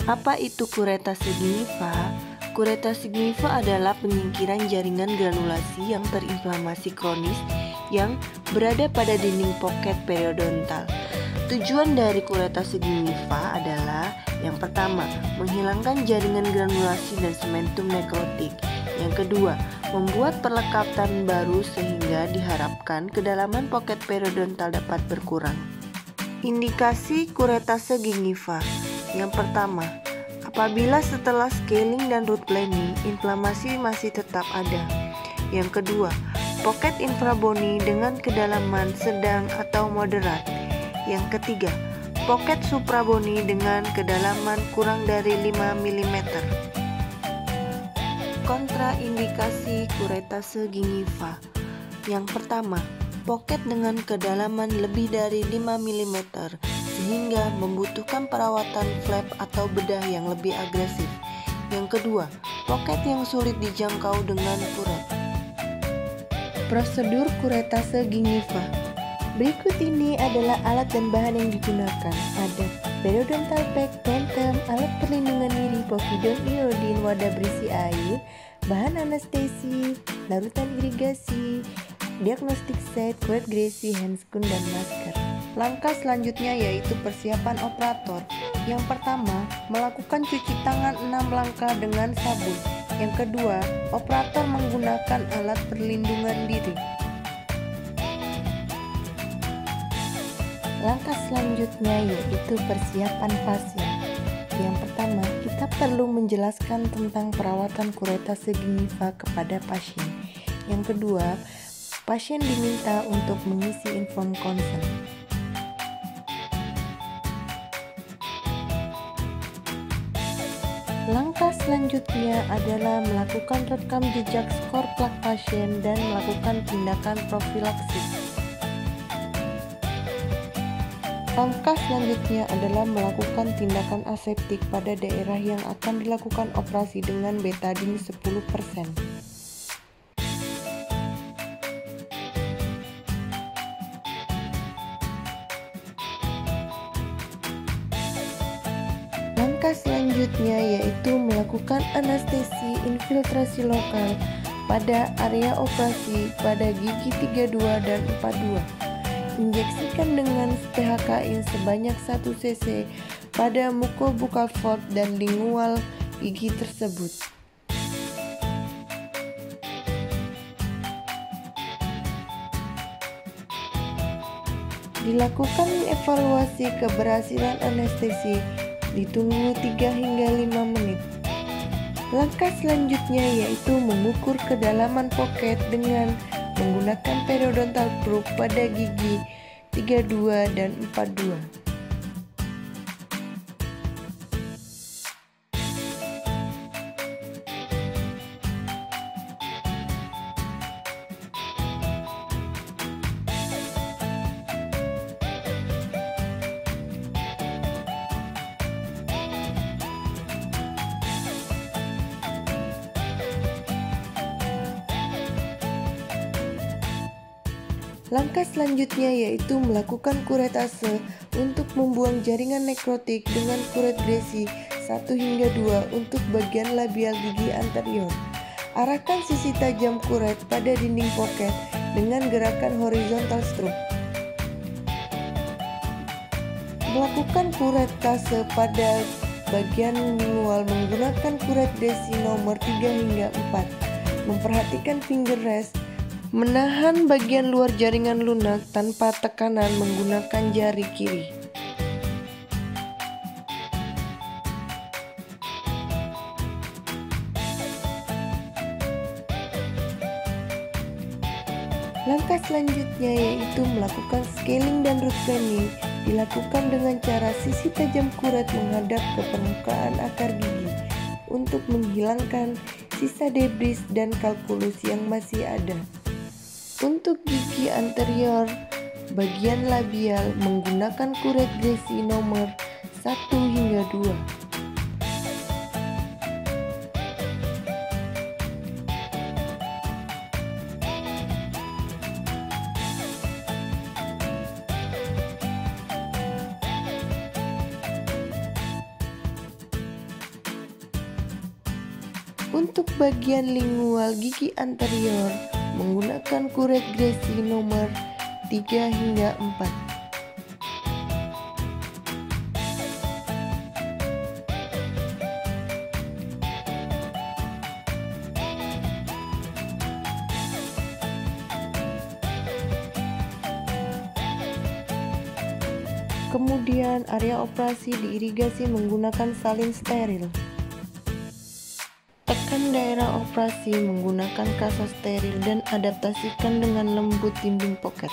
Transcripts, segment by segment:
Apa itu kuretase gingiva? Kuretase gingiva adalah penyingkiran jaringan granulasi yang terinflamasi kronis yang berada pada dinding poket periodontal. Tujuan dari kuretase gingiva adalah yang pertama, menghilangkan jaringan granulasi dan sementum nekrotik. Yang kedua, membuat perlekatan baru sehingga diharapkan kedalaman poket periodontal dapat berkurang. Indikasi kuretase gingiva. Yang pertama, apabila setelah scaling dan root planing, inflamasi masih tetap ada. Yang kedua, poket infrabony dengan kedalaman sedang atau moderat. Yang ketiga, poket suprabony dengan kedalaman kurang dari 5 mm. Kontraindikasi kuretase gingiva. Yang pertama, poket dengan kedalaman lebih dari 5 mm sehingga membutuhkan perawatan flap atau bedah yang lebih agresif. Yang kedua, poket yang sulit dijangkau dengan kuret. Prosedur kuretase gingiva. Berikut ini adalah alat dan bahan yang digunakan. Ada periodontal pack, Bentham, alat perlindungan diri, povidone iodine, wadah berisi air, bahan anestesi, larutan irigasi, diagnostik set, kuret gresi, handscoon, dan masker. Langkah selanjutnya yaitu persiapan operator. Yang pertama, melakukan cuci tangan 6 langkah dengan sabun. Yang kedua, operator menggunakan alat perlindungan diri. Langkah selanjutnya yaitu persiapan pasien. Yang pertama, kita perlu menjelaskan tentang perawatan kuretase gingiva kepada pasien. Yang kedua, pasien diminta untuk mengisi inform consent. Langkah selanjutnya adalah melakukan rekam jejak skor plak pasien dan melakukan tindakan profilaksis. Langkah selanjutnya adalah melakukan tindakan aseptik pada daerah yang akan dilakukan operasi dengan betadine 10%. Langkah selanjutnya yaitu melakukan anestesi infiltrasi lokal pada area operasi pada gigi 32 dan 42. Injeksikan dengan PHKin sebanyak 1 cc pada mukobuccal fold dan lingual gigi tersebut. Dilakukan evaluasi keberhasilan anestesi, ditunggu 3 hingga 5 menit. Langkah selanjutnya yaitu mengukur kedalaman poket dengan menggunakan periodontal probe pada gigi 32 dan 42. Langkah selanjutnya yaitu melakukan kuretase untuk membuang jaringan nekrotik dengan kuret gresi 1 hingga 2 untuk bagian labial gigi anterior. Arahkan sisi tajam kuret pada dinding poket dengan gerakan horizontal stroke. Melakukan kuretase pada bagian lingual menggunakan kuret gresi nomor 3 hingga 4. Memperhatikan finger rest. Menahan bagian luar jaringan lunak tanpa tekanan menggunakan jari kiri. Langkah selanjutnya yaitu melakukan scaling dan root planing. Dilakukan dengan cara sisi tajam kuret menghadap ke permukaan akar gigi untuk menghilangkan sisa debris dan kalkulus yang masih ada. Untuk gigi anterior bagian labial menggunakan kuret gresi nomor 1 hingga 2. Untuk bagian lingual gigi anterior menggunakan kuret Greci nomor 3 hingga 4. Kemudian area operasi diirigasi menggunakan salin steril. Tekan daerah operasi menggunakan kasa steril dan adaptasikan dengan lembut dinding pocket.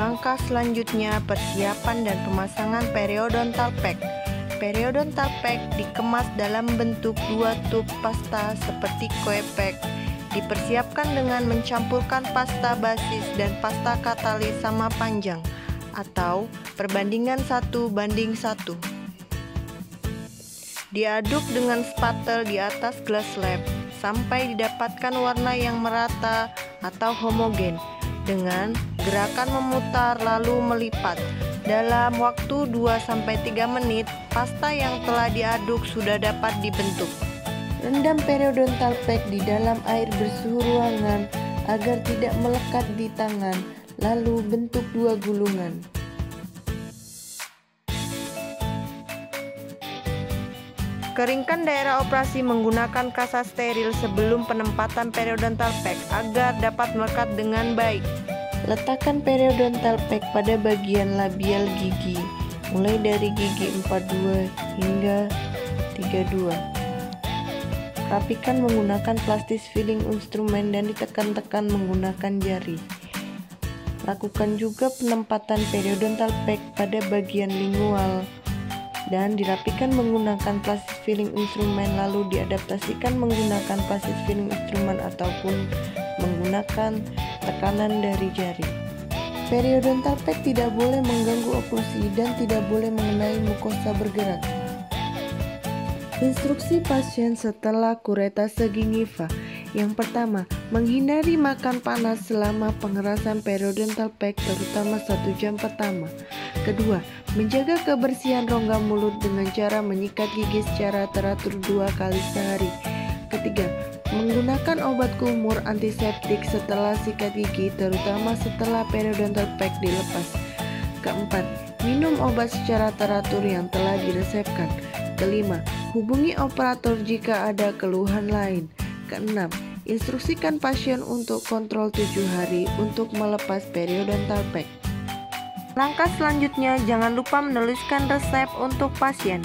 Langkah selanjutnya persiapan dan pemasangan periodontal pack. Periodontal pack dikemas dalam bentuk 2 tub pasta seperti kue pack. Dipersiapkan dengan mencampurkan pasta basis dan pasta katalis sama panjang atau perbandingan 1:1. Diaduk dengan spatel di atas gelas lab sampai didapatkan warna yang merata atau homogen dengan gerakan memutar lalu melipat. Dalam waktu 2-3 menit, pasta yang telah diaduk sudah dapat dibentuk. Rendam periodontal pack di dalam air bersuhu ruangan agar tidak melekat di tangan. Lalu bentuk 2 gulungan. Keringkan daerah operasi menggunakan kasa steril sebelum penempatan periodontal pack agar dapat melekat dengan baik. Letakkan periodontal pack pada bagian labial gigi, mulai dari gigi 42 hingga 32. Rapikan menggunakan plastis filling instrumen dan ditekan-tekan menggunakan jari. Lakukan juga penempatan periodontal pack pada bagian lingual dan dirapikan menggunakan plastis filling instrumen, lalu diadaptasikan menggunakan plastis filling instrumen ataupun menggunakan tekanan dari jari. Periodontal pack tidak boleh mengganggu oklusi dan tidak boleh mengenai mukosa bergerak. Instruksi pasien setelah kuretase gingiva. Yang pertama, menghindari makan panas selama pengerasan periodontal pack terutama 1 jam pertama. Kedua, menjaga kebersihan rongga mulut dengan cara menyikat gigi secara teratur 2 kali sehari. Ketiga, menggunakan obat kumur antiseptik setelah sikat gigi terutama setelah periodontal pack dilepas. Keempat, minum obat secara teratur yang telah diresepkan. Kelima, hubungi operator jika ada keluhan lain. Keenam, instruksikan pasien untuk kontrol 7 hari untuk melepas periodontal pack. Langkah selanjutnya, jangan lupa menuliskan resep untuk pasien.